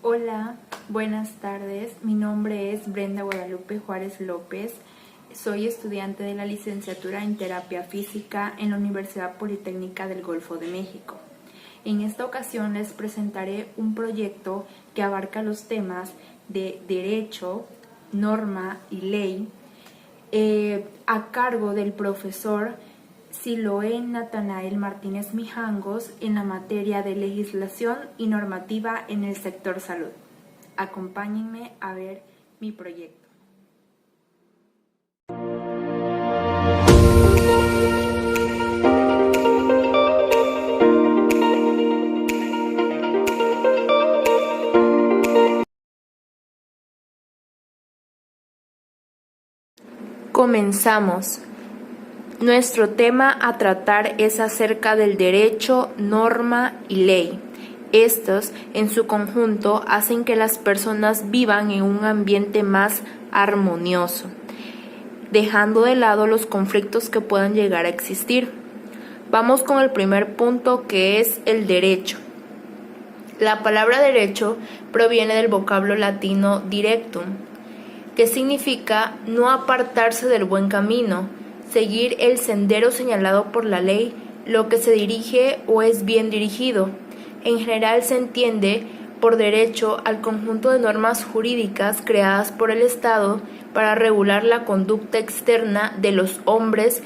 Hola, buenas tardes. Mi nombre es Brenda Guadalupe Juárez López. Soy estudiante de la licenciatura en Terapia Física en la Universidad Politécnica del Golfo de México. En esta ocasión les presentaré un proyecto que abarca los temas de derecho, norma y ley a cargo del profesor Siloé Natanael Martínez Mijangos en la materia de legislación y normativa en el sector salud. Acompáñenme a ver mi proyecto. Comenzamos. Nuestro tema a tratar es acerca del derecho, norma y ley. Estos, en su conjunto, hacen que las personas vivan en un ambiente más armonioso, dejando de lado los conflictos que puedan llegar a existir. Vamos con el primer punto, que es el derecho. La palabra derecho proviene del vocablo latino directum, que significa no apartarse del buen camino, seguir el sendero señalado por la ley, lo que se dirige o es bien dirigido. En general se entiende por derecho al conjunto de normas jurídicas creadas por el Estado para regular la conducta externa de los hombres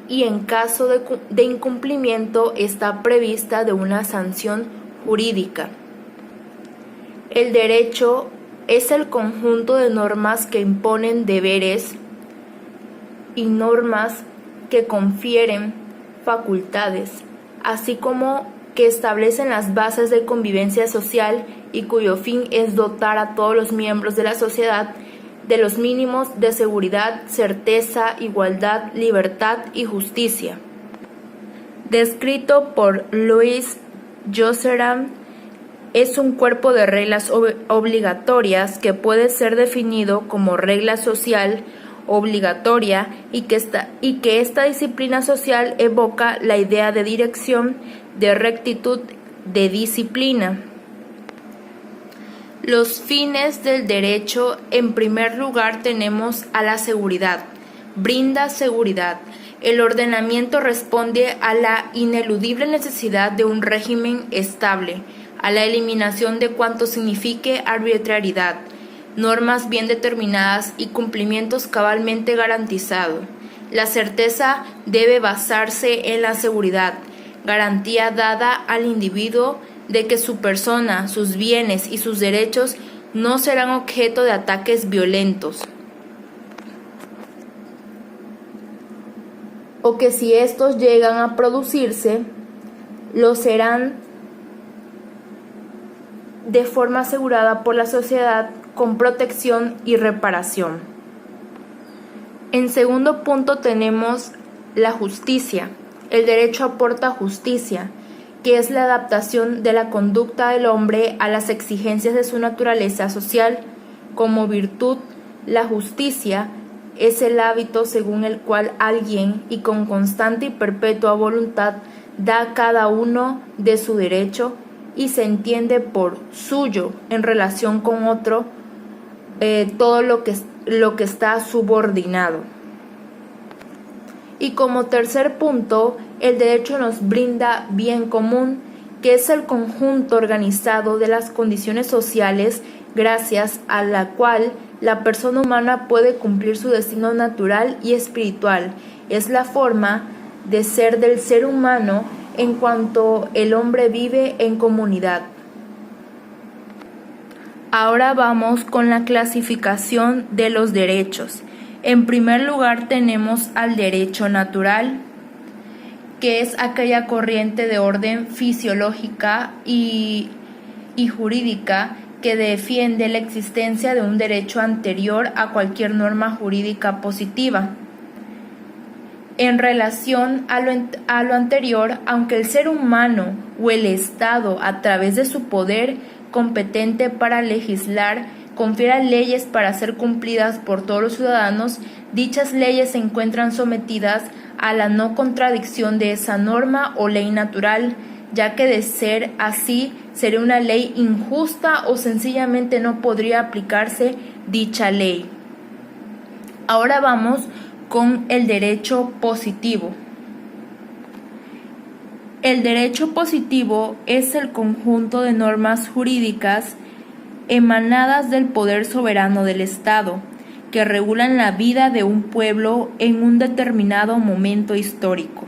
y en caso de incumplimiento está prevista de una sanción jurídica. El derecho es el conjunto de normas que imponen deberes y normas que confieren facultades, así como que establecen las bases de convivencia social y cuyo fin es dotar a todos los miembros de la sociedad de los mínimos de seguridad, certeza, igualdad, libertad y justicia. Descrito por Louis Josserand, es un cuerpo de reglas obligatorias que puede ser definido como regla social obligatoria y que esta disciplina social evoca la idea de dirección, de rectitud, de disciplina. Los fines del derecho: en primer lugar tenemos a la seguridad. Brinda seguridad. El ordenamiento responde a la ineludible necesidad de un régimen estable, a la eliminación de cuanto signifique arbitrariedad, normas bien determinadas y cumplimientos cabalmente garantizados. La certeza debe basarse en la seguridad, garantía dada al individuo de que su persona, sus bienes y sus derechos no serán objeto de ataques violentos, o que si estos llegan a producirse, lo serán de forma asegurada por la sociedad con protección y reparación. En segundo punto tenemos la justicia. El derecho aporta justicia, que es la adaptación de la conducta del hombre a las exigencias de su naturaleza social. Como virtud, la justicia es el hábito según el cual alguien, y con constante y perpetua voluntad, da a cada uno de su derecho y se entiende por suyo en relación con otro todo lo que está subordinado. Y como tercer punto, el derecho nos brinda bien común, que es el conjunto organizado de las condiciones sociales gracias a la cual la persona humana puede cumplir su destino natural y espiritual. Es la forma de ser del ser humano en cuanto el hombre vive en comunidad. Ahora vamos con la clasificación de los derechos. En primer lugar tenemos al derecho natural, que es aquella corriente de orden fisiológica y jurídica que defiende la existencia de un derecho anterior a cualquier norma jurídica positiva. En relación a lo anterior, aunque el ser humano o el Estado, a través de su poder competente para legislar, confiera leyes para ser cumplidas por todos los ciudadanos, dichas leyes se encuentran sometidas a la no contradicción de esa norma o ley natural ya que de ser así sería una ley injusta o sencillamente no podría aplicarse dicha ley. Ahora vamos con el derecho positivo. El derecho positivo es el conjunto de normas jurídicas emanadas del poder soberano del Estado, que regulan la vida de un pueblo en un determinado momento histórico.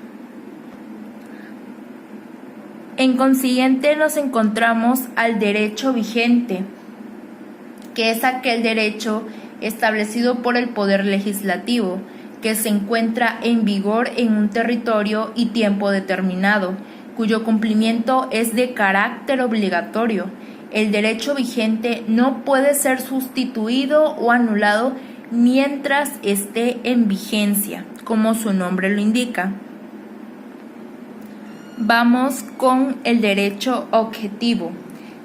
En consiguiente, nos encontramos al derecho vigente, que es aquel derecho establecido por el poder legislativo, que se encuentra en vigor en un territorio y tiempo determinado, cuyo cumplimiento es de carácter obligatorio. El derecho vigente no puede ser sustituido o anulado mientras esté en vigencia, como su nombre lo indica. Vamos con el derecho objetivo.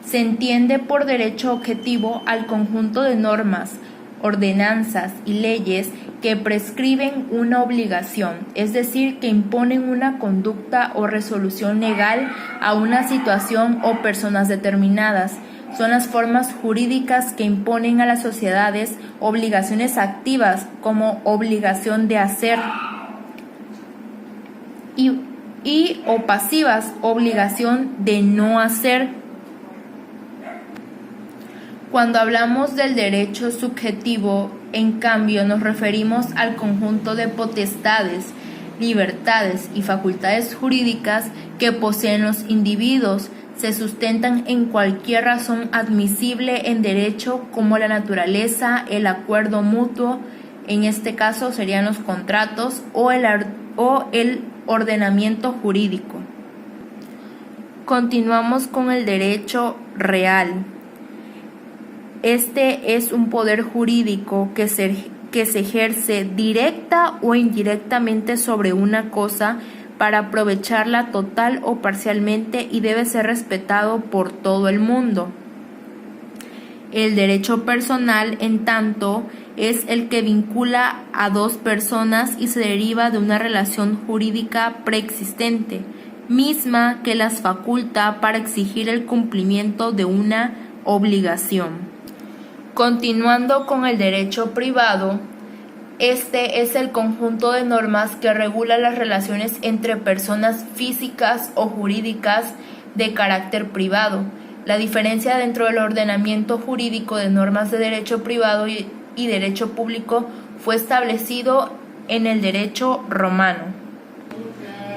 Se entiende por derecho objetivo al conjunto de normas, ordenanzas y leyes que prescriben una obligación, es decir, que imponen una conducta o resolución legal a una situación o personas determinadas. Son las formas jurídicas que imponen a las sociedades obligaciones activas como obligación de hacer y o pasivas, obligación de no hacer. Cuando hablamos del derecho subjetivo, en cambio, nos referimos al conjunto de potestades, libertades y facultades jurídicas que poseen los individuos, se sustentan en cualquier razón admisible en derecho, como la naturaleza, el acuerdo mutuo, en este caso serían los contratos, o el ordenamiento jurídico. Continuamos con el derecho real. Este es un poder jurídico que se ejerce directa o indirectamente sobre una cosa para aprovecharla total o parcialmente y debe ser respetado por todo el mundo. El derecho personal, en tanto, es el que vincula a dos personas y se deriva de una relación jurídica preexistente, misma que las faculta para exigir el cumplimiento de una obligación. Continuando con el derecho privado, este es el conjunto de normas que regula las relaciones entre personas físicas o jurídicas de carácter privado. La diferencia dentro del ordenamiento jurídico de normas de derecho privado y derecho público fue establecido en el derecho romano.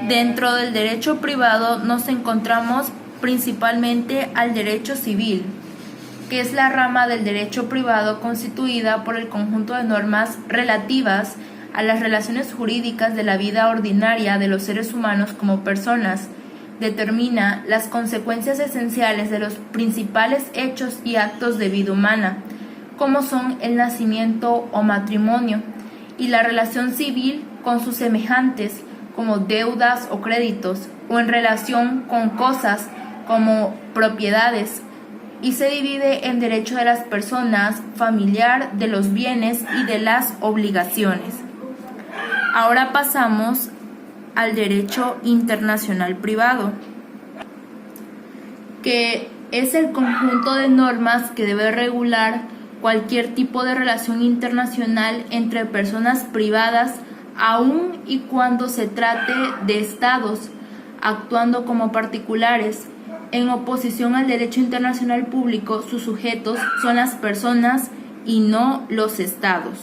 Dentro del derecho privado nos encontramos principalmente al derecho civil, que es la rama del derecho privado constituida por el conjunto de normas relativas a las relaciones jurídicas de la vida ordinaria de los seres humanos como personas. Determina las consecuencias esenciales de los principales hechos y actos de vida humana, como son el nacimiento o matrimonio, y la relación civil con sus semejantes, como deudas o créditos, o en relación con cosas como propiedades, y se divide en derecho de las personas, familiar, de los bienes y de las obligaciones. Ahora pasamos al derecho internacional privado, que es el conjunto de normas que debe regular cualquier tipo de relación internacional entre personas privadas, aun y cuando se trate de estados, actuando como particulares. En oposición al derecho internacional público, sus sujetos son las personas y no los estados.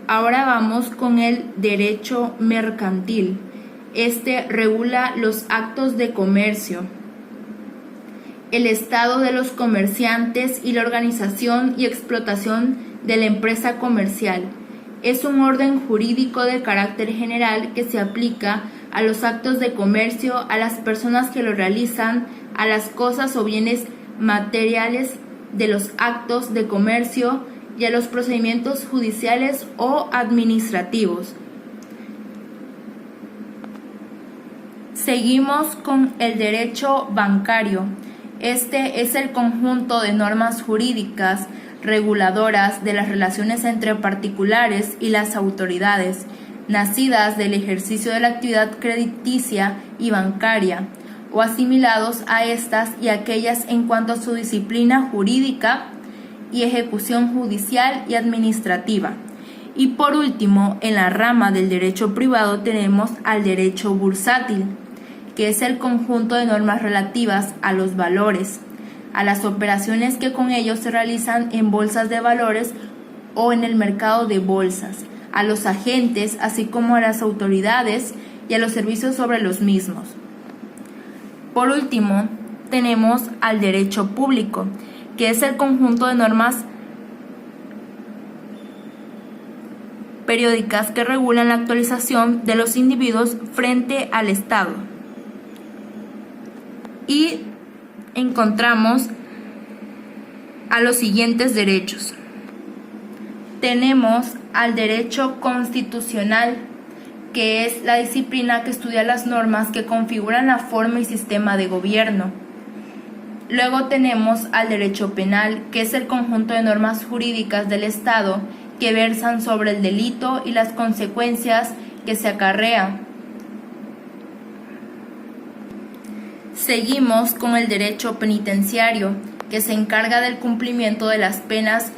Ahora vamos con el derecho mercantil. Este regula los actos de comercio, el estado de los comerciantes y la organización y explotación de la empresa comercial. Es un orden jurídico de carácter general que se aplica a los actos de comercio, a las personas que lo realizan, a las cosas o bienes materiales de los actos de comercio y a los procedimientos judiciales o administrativos. Seguimos con el derecho bancario. Este es el conjunto de normas jurídicas reguladoras de las relaciones entre particulares y las autoridades, nacidas del ejercicio de la actividad crediticia y bancaria, o asimilados a estas y aquellas en cuanto a su disciplina jurídica y ejecución judicial y administrativa. Y por último, en la rama del derecho privado tenemos al derecho bursátil, que es el conjunto de normas relativas a los valores, a las operaciones que con ellos se realizan en bolsas de valores o en el mercado de bolsas, a los agentes, así como a las autoridades y a los servicios sobre los mismos. Por último, tenemos al derecho público, que es el conjunto de normas periódicas que regulan la actualización de los individuos frente al Estado. Y encontramos a los siguientes derechos. Tenemos al derecho constitucional, que es la disciplina que estudia las normas que configuran la forma y sistema de gobierno. Luego tenemos al derecho penal, que es el conjunto de normas jurídicas del Estado que versan sobre el delito y las consecuencias que se acarrea. Seguimos con el derecho penitenciario, que se encarga del cumplimiento de las penas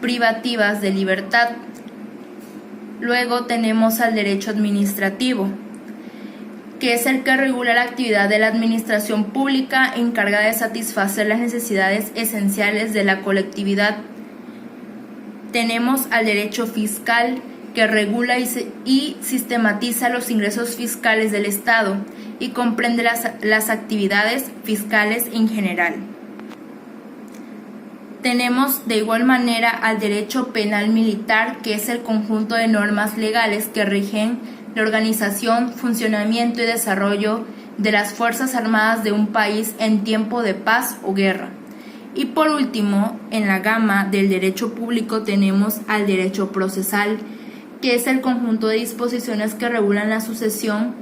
privativas de libertad. Luego tenemos al derecho administrativo, que es el que regula la actividad de la administración pública encargada de satisfacer las necesidades esenciales de la colectividad. Tenemos al derecho fiscal, que regula y sistematiza los ingresos fiscales del Estado y comprende las actividades fiscales en general. Tenemos de igual manera al derecho penal militar, que es el conjunto de normas legales que rigen la organización, funcionamiento y desarrollo de las Fuerzas Armadas de un país en tiempo de paz o guerra. Y por último, en la gama del derecho público tenemos al derecho procesal, que es el conjunto de disposiciones que regulan la sucesión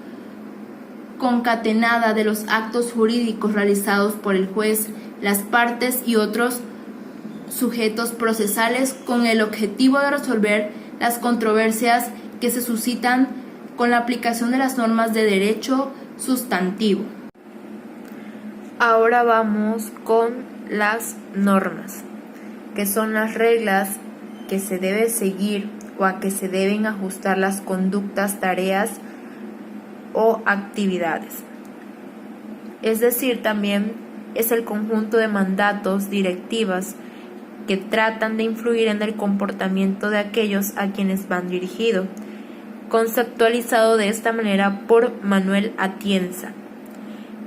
concatenada de los actos jurídicos realizados por el juez, las partes y otros sujetos procesales con el objetivo de resolver las controversias que se suscitan con la aplicación de las normas de derecho sustantivo. Ahora vamos con las normas, que son las reglas que se debe seguir o a que se deben ajustar las conductas, tareas o actividades. Es decir, también es el conjunto de mandatos, directivas, que tratan de influir en el comportamiento de aquellos a quienes van dirigido, conceptualizado de esta manera por Manuel Atienza,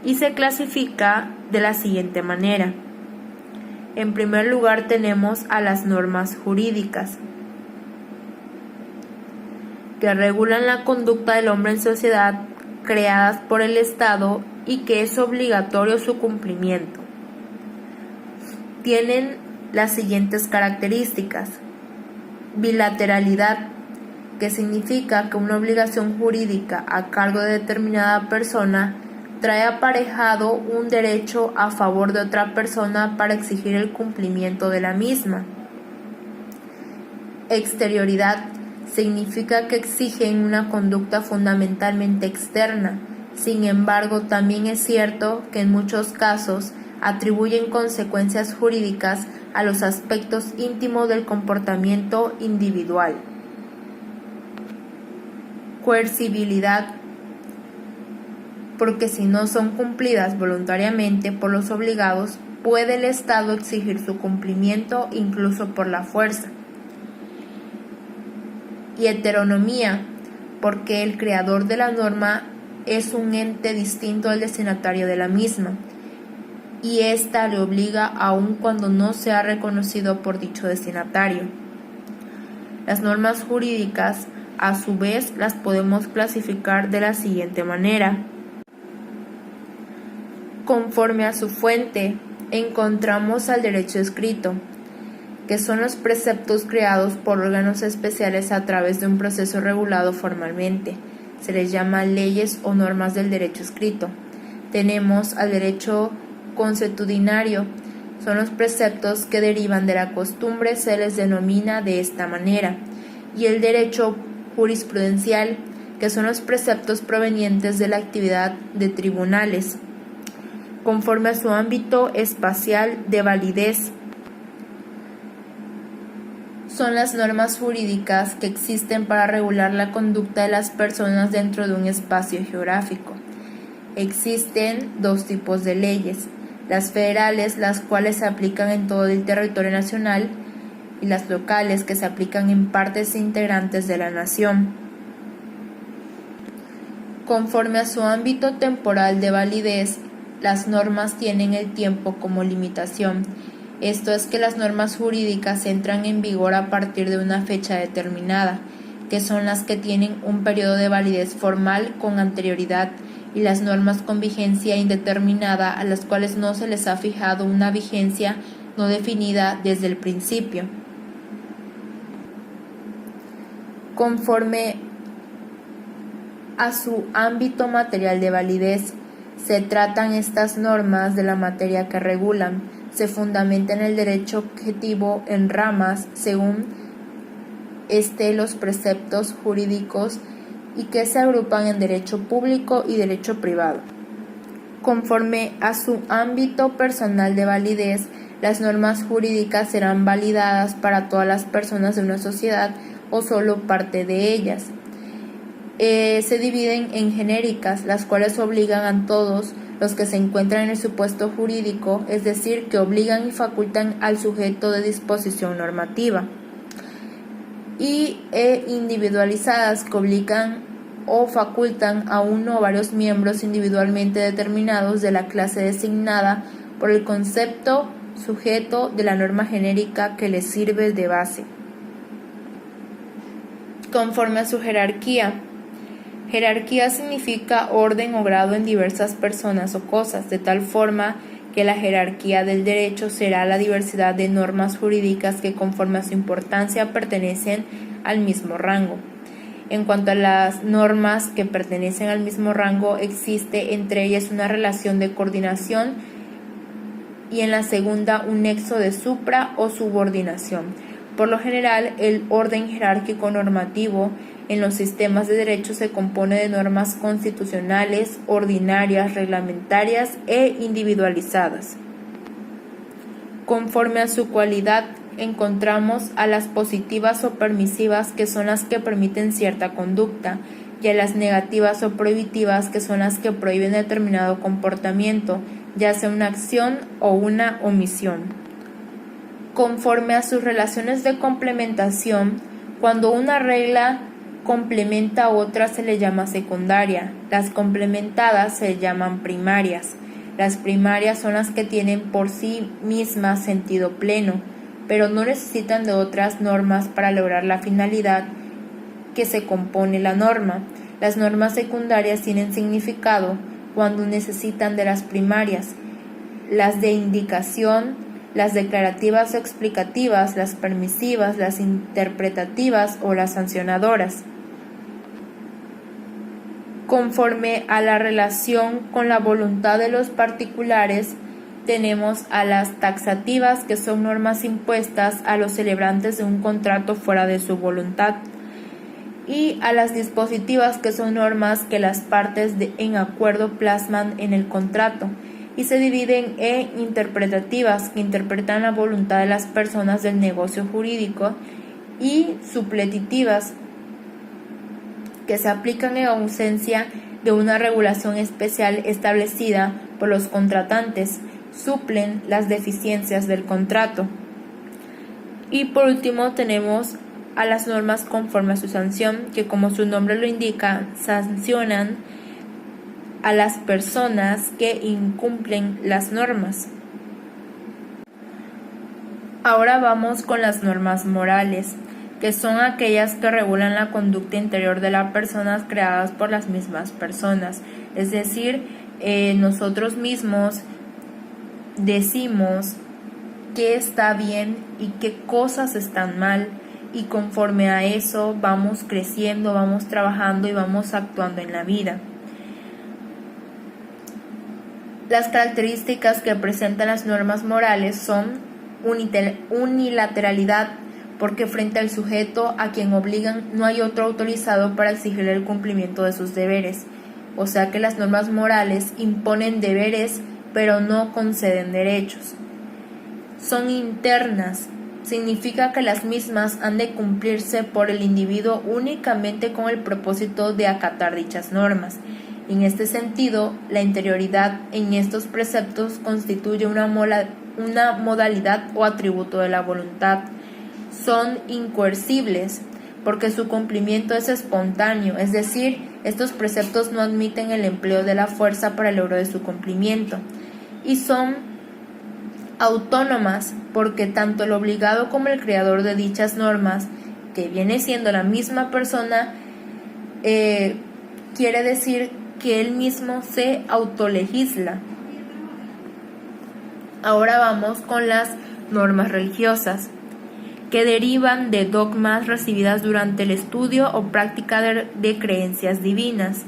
y se clasifica de la siguiente manera. En primer lugar tenemos a las normas jurídicas, que regulan la conducta del hombre en sociedad, creadas por el Estado y que es obligatorio su cumplimiento. Tienen las siguientes características: bilateralidad, que significa que una obligación jurídica a cargo de determinada persona trae aparejado un derecho a favor de otra persona para exigir el cumplimiento de la misma. Exterioridad significa que exigen una conducta fundamentalmente externa. Sin embargo, también es cierto que en muchos casos atribuyen consecuencias jurídicas a los aspectos íntimos del comportamiento individual. Coercibilidad, porque si no son cumplidas voluntariamente por los obligados, puede el Estado exigir su cumplimiento incluso por la fuerza. Y heteronomía, porque el creador de la norma es un ente distinto al destinatario de la misma, y ésta le obliga aun cuando no sea reconocido por dicho destinatario. Las normas jurídicas, a su vez, las podemos clasificar de la siguiente manera. Conforme a su fuente, encontramos al derecho escrito, que son los preceptos creados por órganos especiales a través de un proceso regulado formalmente. Se les llama leyes o normas del derecho escrito. Tenemos al derecho consuetudinario, son los preceptos que derivan de la costumbre, se les denomina de esta manera. Y el derecho jurisprudencial, que son los preceptos provenientes de la actividad de tribunales. conforme a su ámbito espacial de validez. Son las normas jurídicas que existen para regular la conducta de las personas dentro de un espacio geográfico. Existen dos tipos de leyes: las federales, las cuales se aplican en todo el territorio nacional, y las locales, que se aplican en partes integrantes de la nación. Conforme a su ámbito temporal de validez, las normas tienen el tiempo como limitación. Esto es que las normas jurídicas entran en vigor a partir de una fecha determinada, que son las que tienen un periodo de validez formal con anterioridad, y las normas con vigencia indeterminada, a las cuales no se les ha fijado una vigencia no definida desde el principio. Conforme a su ámbito material de validez, se tratan estas normas de la materia que regulan. Se fundamenta en el derecho objetivo en ramas según los preceptos jurídicos y que se agrupan en derecho público y derecho privado. Conforme a su ámbito personal de validez, las normas jurídicas serán validadas para todas las personas de una sociedad o solo parte de ellas. Se dividen en genéricas, las cuales obligan a todos los que se encuentran en el supuesto jurídico, es decir, que obligan y facultan al sujeto de disposición normativa, y individualizadas, que obligan o facultan a uno o varios miembros individualmente determinados de la clase designada por el concepto sujeto de la norma genérica que les sirve de base. Conforme a su jerarquía. Jerarquía significa orden o grado en diversas personas o cosas, de tal forma que la jerarquía del derecho será la diversidad de normas jurídicas que conforme a su importancia pertenecen al mismo rango. En cuanto a las normas que pertenecen al mismo rango, existe entre ellas una relación de coordinación y en la segunda un nexo de supra o subordinación. Por lo general, el orden jerárquico normativo en los sistemas de derecho se compone de normas constitucionales, ordinarias, reglamentarias e individualizadas. Conforme a su cualidad, encontramos a las positivas o permisivas, que son las que permiten cierta conducta, y a las negativas o prohibitivas, que son las que prohíben determinado comportamiento, ya sea una acción o una omisión. Conforme a sus relaciones de complementación, cuando una regla complementa a otra se le llama secundaria. Las complementadas se llaman primarias. Las primarias son las que tienen por sí mismas sentido pleno, pero no necesitan de otras normas para lograr la finalidad que se compone la norma. Las normas secundarias tienen significado cuando necesitan de las primarias. Las de indicación, las declarativas o explicativas, las permisivas, las interpretativas o las sancionadoras. Conforme a la relación con la voluntad de los particulares, tenemos a las taxativas, que son normas impuestas a los celebrantes de un contrato fuera de su voluntad, y a las dispositivas, que son normas que las partes en acuerdo plasman en el contrato, y se dividen en interpretativas, que interpretan la voluntad de las personas del negocio jurídico, y supletitivas, que se aplican en ausencia de una regulación especial establecida por los contratantes, suplen las deficiencias del contrato. Y por último tenemos a las normas conforme a su sanción, que como su nombre lo indica, sancionan a las personas que incumplen las normas. Ahora vamos con las normas morales, que son aquellas que regulan la conducta interior de las personas creadas por las mismas personas. Es decir, nosotros mismos decimos qué está bien y qué cosas están mal, y conforme a eso vamos creciendo, vamos trabajando y vamos actuando en la vida. Las características que presentan las normas morales son unilateralidad, porque frente al sujeto a quien obligan no hay otro autorizado para exigirle el cumplimiento de sus deberes. O sea que las normas morales imponen deberes pero no conceden derechos. Son internas, significa que las mismas han de cumplirse por el individuo únicamente con el propósito de acatar dichas normas. En este sentido, la interioridad en estos preceptos constituye una modalidad o atributo de la voluntad. Son incoercibles, porque su cumplimiento es espontáneo, es decir, estos preceptos no admiten el empleo de la fuerza para el logro de su cumplimiento. Y son autónomas, porque tanto el obligado como el creador de dichas normas, que viene siendo la misma persona, quiere decir que él mismo se autolegisla. Ahora vamos con las normas religiosas, que derivan de dogmas recibidas durante el estudio o práctica de creencias divinas.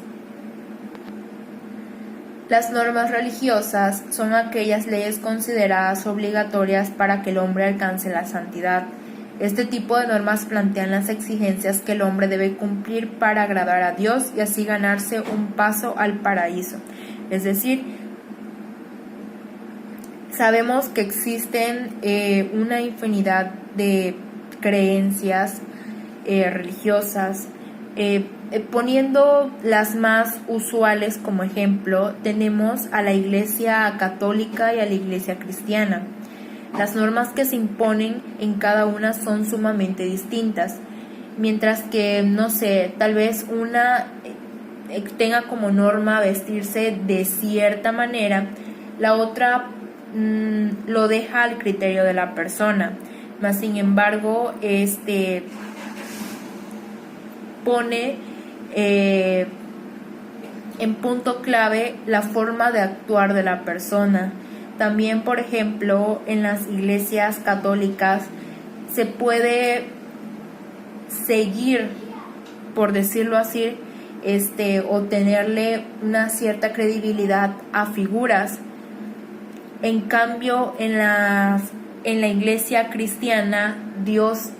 Las normas religiosas son aquellas leyes consideradas obligatorias para que el hombre alcance la santidad. Este tipo de normas plantean las exigencias que el hombre debe cumplir para agradar a Dios y así ganarse un paso al paraíso. Es decir, sabemos que existen una infinidad de creencias religiosas. Poniendo las más usuales como ejemplo, tenemos a la Iglesia católica y a la Iglesia cristiana. Las normas que se imponen en cada una son sumamente distintas, mientras que, no sé, tal vez una tenga como norma vestirse de cierta manera, la otra lo deja al criterio de la persona. Mas sin embargo, pone en punto clave la forma de actuar de la persona. También, por ejemplo, en las iglesias católicas se puede seguir, por decirlo así, o tenerle una cierta credibilidad a figuras. En cambio, en la iglesia cristiana, Dios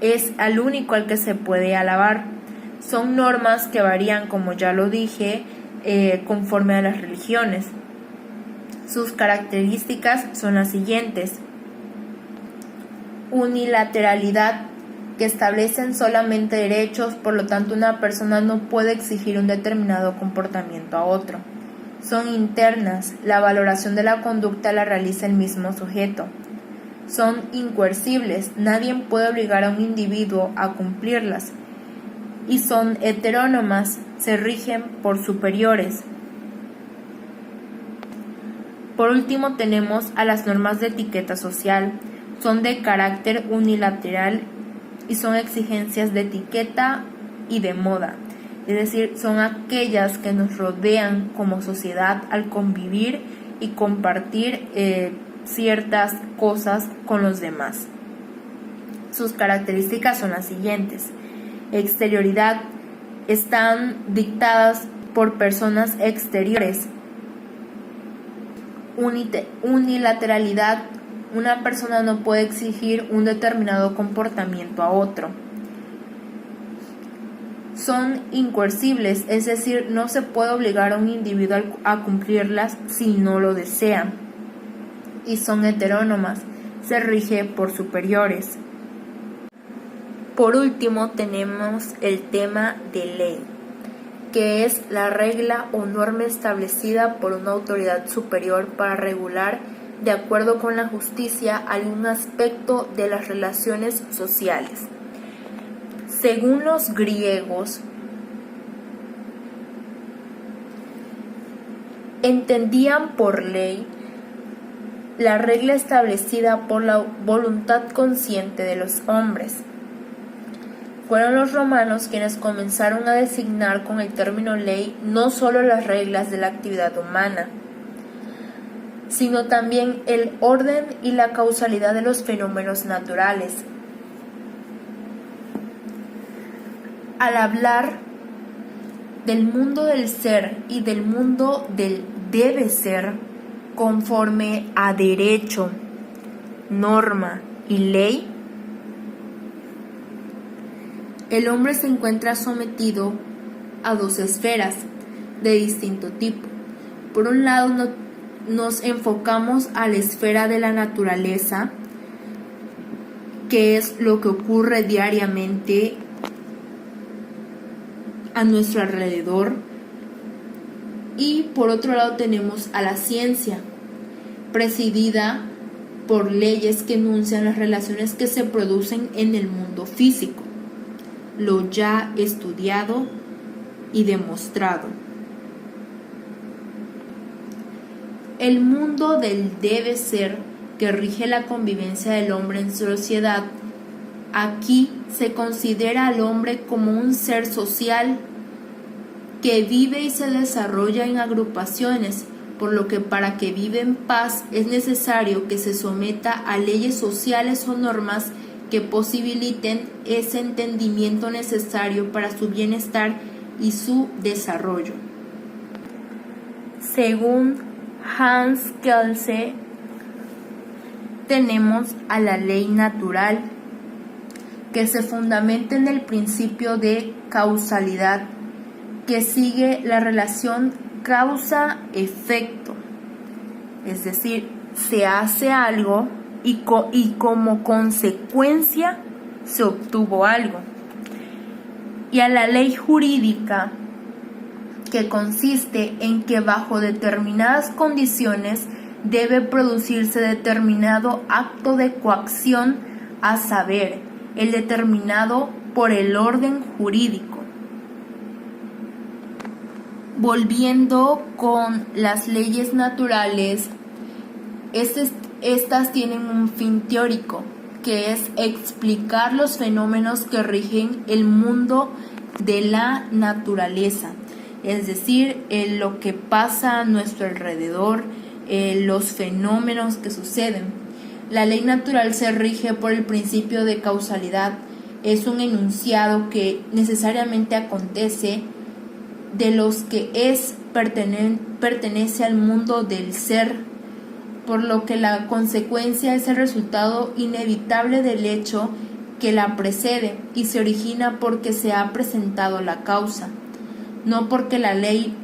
es al único al que se puede alabar. Son normas que varían, como ya lo dije, conforme a las religiones. Sus características son las siguientes: unilateralidad, que establecen solamente derechos, por lo tanto una persona no puede exigir un determinado comportamiento a otro. Son internas, la valoración de la conducta la realiza el mismo sujeto. Son incoercibles, nadie puede obligar a un individuo a cumplirlas. Y son heterónomas, se rigen por superiores. Por último tenemos a las normas de etiqueta social. Son de carácter unilateral y son exigencias de etiqueta y de moda. Es decir, son aquellas que nos rodean como sociedad al convivir y compartir ciertas cosas con los demás. Sus características son las siguientes: exterioridad, están dictadas por personas exteriores. Unilateralidad, una persona no puede exigir un determinado comportamiento a otro. Son incoercibles, es decir, no se puede obligar a un individuo a cumplirlas si no lo desea. Y son heterónomas, se rige por superiores. Por último tenemos el tema de ley, que es la regla o norma establecida por una autoridad superior para regular, de acuerdo con la justicia, algún aspecto de las relaciones sociales. Según los griegos, entendían por ley la regla establecida por la voluntad consciente de los hombres. Fueron los romanos quienes comenzaron a designar con el término ley no solo las reglas de la actividad humana, sino también el orden y la causalidad de los fenómenos naturales. Al hablar del mundo del ser y del mundo del debe ser, conforme a derecho, norma y ley, el hombre se encuentra sometido a dos esferas de distinto tipo. Por un lado, nos enfocamos a la esfera de la naturaleza, que es lo que ocurre diariamente a nuestro alrededor. Y por otro lado tenemos a la ciencia, presidida por leyes que enuncian las relaciones que se producen en el mundo físico, lo ya estudiado y demostrado. El mundo del debe ser que rige la convivencia del hombre en sociedad. Aquí se considera al hombre como un ser social que vive y se desarrolla en agrupaciones, por lo que para que viva en paz es necesario que se someta a leyes sociales o normas que posibiliten ese entendimiento necesario para su bienestar y su desarrollo. Según Hans Kelsen, tenemos a la ley natural, que se fundamenta en el principio de causalidad, que sigue la relación causa-efecto, es decir, se hace algo y como consecuencia se obtuvo algo. Y a la ley jurídica, que consiste en que bajo determinadas condiciones debe producirse determinado acto de coacción, a saber, el determinado por el orden jurídico. Volviendo con las leyes naturales, estas tienen un fin teórico, que es explicar los fenómenos que rigen el mundo de la naturaleza, es decir, lo que pasa a nuestro alrededor, los fenómenos que suceden. La ley natural se rige por el principio de causalidad. Es un enunciado que necesariamente acontece de los que pertenece al mundo del ser, por lo que la consecuencia es el resultado inevitable del hecho que la precede y se origina porque se ha presentado la causa, no porque la ley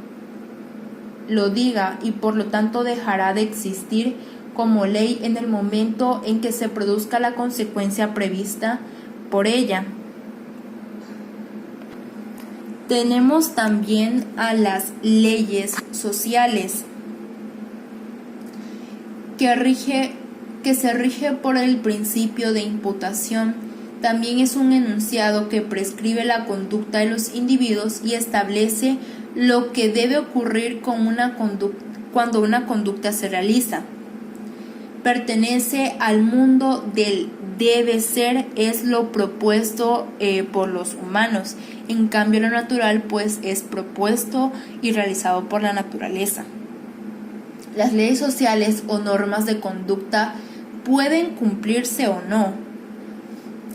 lo diga, y por lo tanto dejará de existir como ley en el momento en que se produzca la consecuencia prevista por ella. Tenemos también a las leyes sociales, que se rige por el principio de imputación. También es un enunciado que prescribe la conducta de los individuos y establece lo que debe ocurrir cuando una conducta se realiza. Pertenece al mundo del debe ser, es lo propuesto por los humanos. En cambio, lo natural pues es propuesto y realizado por la naturaleza. Las leyes sociales o normas de conducta pueden cumplirse o no.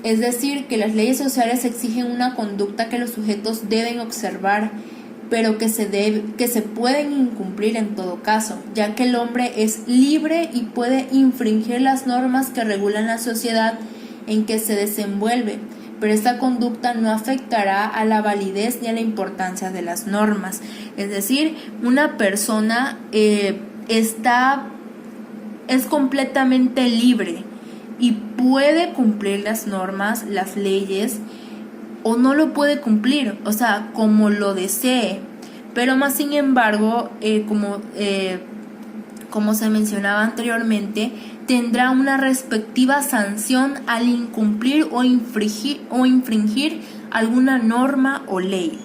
Es decir, que las leyes sociales exigen una conducta que los sujetos deben observar, pero que se pueden incumplir en todo caso, ya que el hombre es libre y puede infringir las normas que regulan la sociedad en que se desenvuelve, pero esta conducta no afectará a la validez ni a la importancia de las normas. Es decir, una persona es completamente libre y puede cumplir las normas, las leyes, o no lo puede cumplir, o sea, como lo desee, pero más sin embargo, como se mencionaba anteriormente, tendrá una respectiva sanción al incumplir o infringir alguna norma o ley.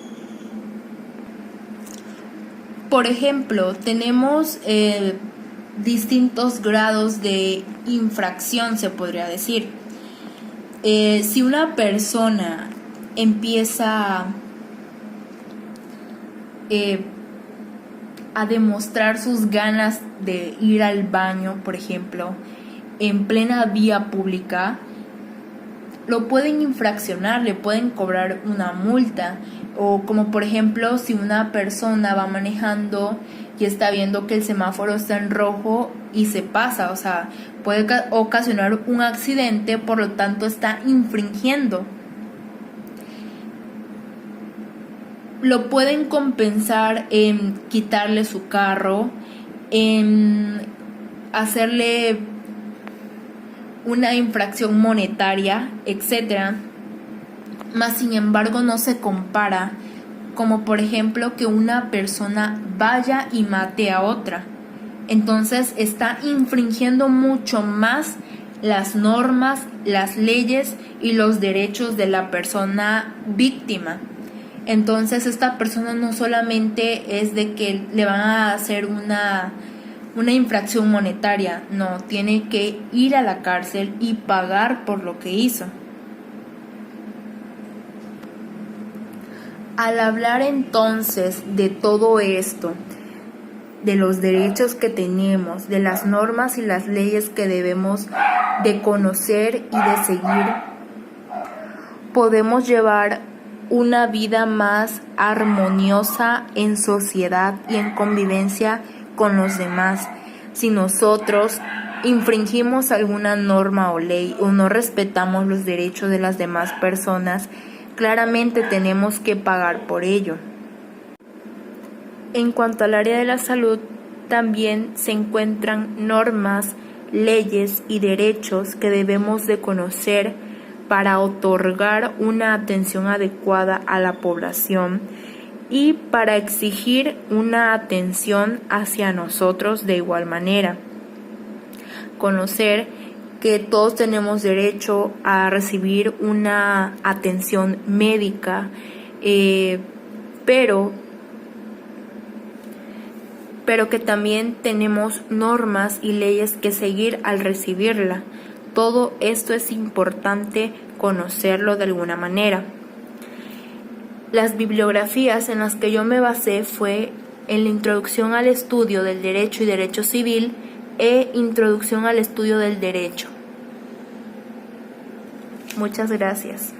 Por ejemplo, tenemos distintos grados de infracción, se podría decir. Si una persona empieza a demostrar sus ganas de ir al baño, por ejemplo, en plena vía pública, lo pueden infraccionar, le pueden cobrar una multa. O como por ejemplo, si una persona va manejando y está viendo que el semáforo está en rojo y se pasa, o sea, puede ocasionar un accidente, por lo tanto está infringiendo. lo pueden compensar en quitarle su carro, en hacerle una infracción monetaria, etcétera. Mas sin embargo no se compara, como por ejemplo que una persona vaya y mate a otra. Entonces está infringiendo mucho más las normas, las leyes y los derechos de la persona víctima. Entonces esta persona no solamente es de que le van a hacer una infracción monetaria, no, tiene que ir a la cárcel y pagar por lo que hizo. Al hablar entonces de todo esto, de los derechos que tenemos, de las normas y las leyes que debemos de conocer y de seguir, podemos llevar una vida más armoniosa en sociedad y en convivencia con los demás. Si nosotros infringimos alguna norma o ley o no respetamos los derechos de las demás personas, claramente tenemos que pagar por ello. En cuanto al área de la salud, también se encuentran normas, leyes y derechos que debemos de conocer para otorgar una atención adecuada a la población y para exigir una atención hacia nosotros de igual manera. Conocer que todos tenemos derecho a recibir una atención médica, pero que también tenemos normas y leyes que seguir al recibirla. Todo esto es importante conocerlo de alguna manera. Las bibliografías en las que yo me basé fue en la Introducción al Estudio del Derecho y Derecho Civil e Introducción al Estudio del Derecho. Muchas gracias.